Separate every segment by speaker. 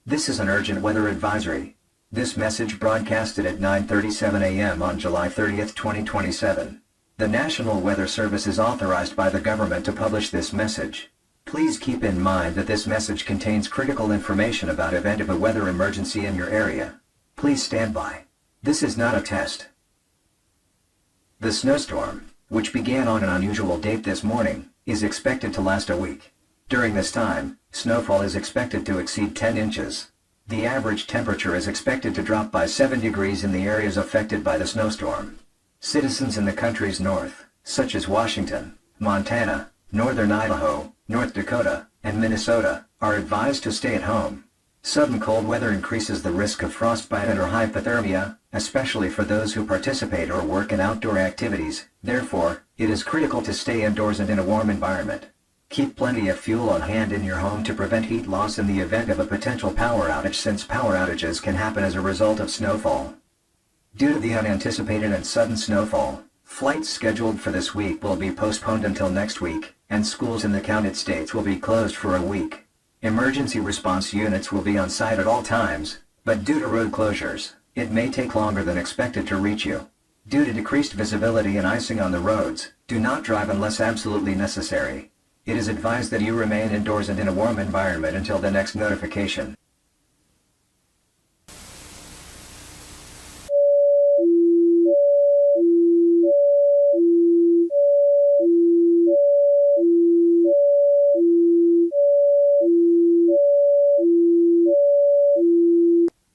Speaker 1: This is an urgent weather advisory. This message broadcasted at 9:37 a.m. on July 30, 2027. The National Weather Service is authorized by the government to publish this message. Please keep in mind that this message contains critical information about event of a weather emergency in your area. Please stand by. This is not a test. The snowstorm, which began on an unusual date this morning, is expected to last a week. During this time, snowfall is expected to exceed 10 inches. The average temperature is expected to drop by 7 degrees in the areas affected by the snowstorm. Citizens in the country's north, such as Washington, Montana, northern Idaho, North Dakota, and Minnesota, are advised to stay at home. Sudden cold weather increases the risk of frostbite and/or hypothermia, especially for those who participate or work in outdoor activities. Therefore, it is critical to stay indoors and in a warm environment. Keep plenty of fuel on hand in your home to prevent heat loss in the event of a potential power outage, since power outages can happen as a result of snowfall. Due to the unanticipated and sudden snowfall, flights scheduled for this week will be postponed until next week, and schools in the counted states will be closed for a week. Emergency response units will be on site at all times, but due to road closures, it may take longer than expected to reach you. Due to decreased visibility and icing on the roads, do not drive unless absolutely necessary. It is advised that you remain indoors and in a warm environment until the next notification.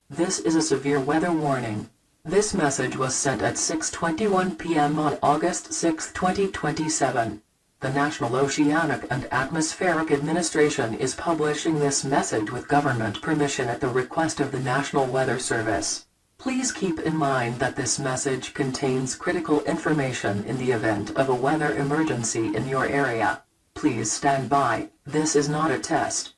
Speaker 2: This is a severe weather warning. This message was sent at 6:21 p.m. on August 6, 2027. The National Oceanic and Atmospheric Administration is publishing this message with government permission at the request of the National Weather Service. Please keep in mind that this message contains critical information in the event of a weather emergency in your area. Please stand by. This is not a test.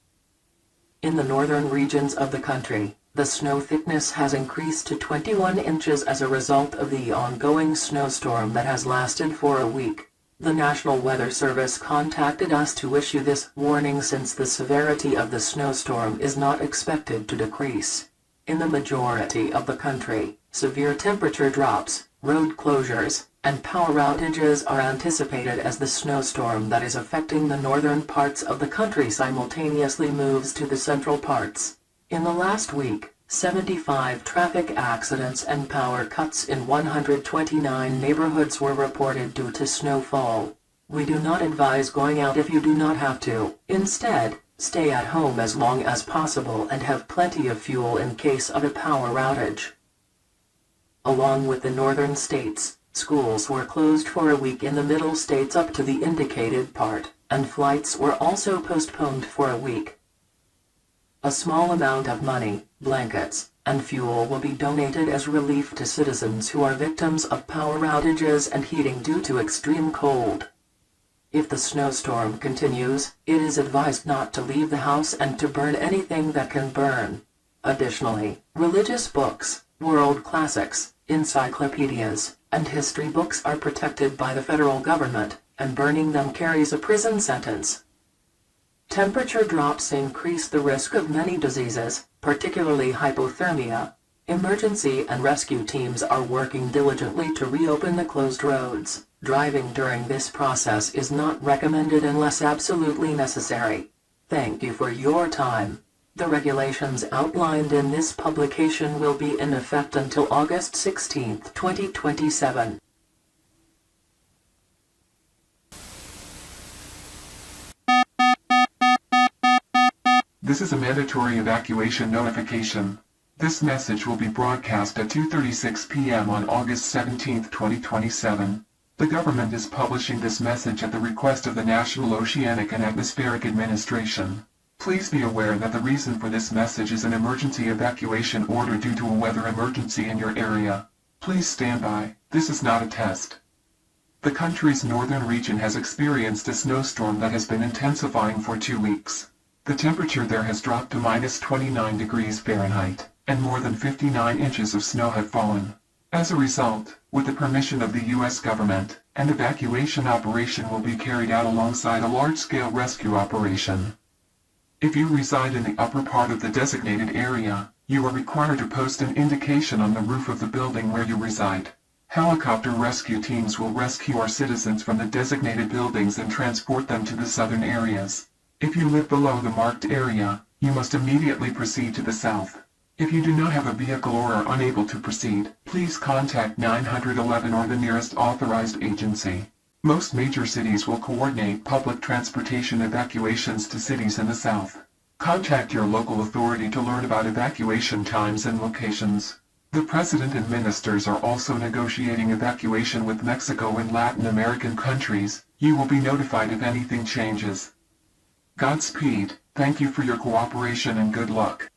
Speaker 2: In the northern regions of the country, the snow thickness has increased to 21 inches as a result of the ongoing snowstorm that has lasted for a week. The National Weather Service contacted us to issue this warning since the severity of the snowstorm is not expected to decrease. In the majority of the country, severe temperature drops, road closures, and power outages are anticipated as the snowstorm that is affecting the northern parts of the country simultaneously moves to the central parts. In the last week, 75 traffic accidents and power cuts in 129 neighborhoods were reported due to snowfall. We do not advise going out if you do not have to. Instead, stay at home as long as possible and have plenty of fuel in case of a power outage. Along with the northern states, schools were closed for a week in the middle states up to the indicated part, and flights were also postponed for a week. A small amount of money, blankets, and fuel will be donated as relief to citizens who are victims of power outages and heating due to extreme cold. If the snowstorm continues, it is advised not to leave the house and to burn anything that can burn. Additionally, religious books, world classics, encyclopedias, and history books are protected by the federal government, and burning them carries a prison sentence. Temperature drops increase the risk of many diseases, particularly hypothermia. Emergency and rescue teams are working diligently to reopen the closed roads. Driving during this process is not recommended unless absolutely necessary. Thank you for your time. The regulations outlined in this publication will be in effect until August 16, 2027.
Speaker 3: This is a mandatory evacuation notification. This message will be broadcast at 2:36 p.m. on August 17, 2027. The government is publishing this message at the request of the National Oceanic and Atmospheric Administration. Please be aware that the reason for this message is an emergency evacuation order due to a weather emergency in your area. Please stand by. This is not a test. The country's northern region has experienced a snowstorm that has been intensifying for 2 weeks. The temperature there has dropped to -29 degrees Fahrenheit, and more than 59 inches of snow have fallen. As a result, with the permission of the U.S. government, an evacuation operation will be carried out alongside a large-scale rescue operation. If you reside in the upper part of the designated area, you are required to post an indication on the roof of the building where you reside. Helicopter rescue teams will rescue our citizens from the designated buildings and transport them to the southern areas. If you live below the marked area, you must immediately proceed to the south. If you do not have a vehicle or are unable to proceed, please contact 911 or the nearest authorized agency. Most major cities will coordinate public transportation evacuations to cities in the south. Contact your local authority to learn about evacuation times and locations. The President and ministers are also negotiating evacuation with Mexico and Latin American countries. You will be notified if anything changes. Godspeed, thank you for your cooperation and good luck.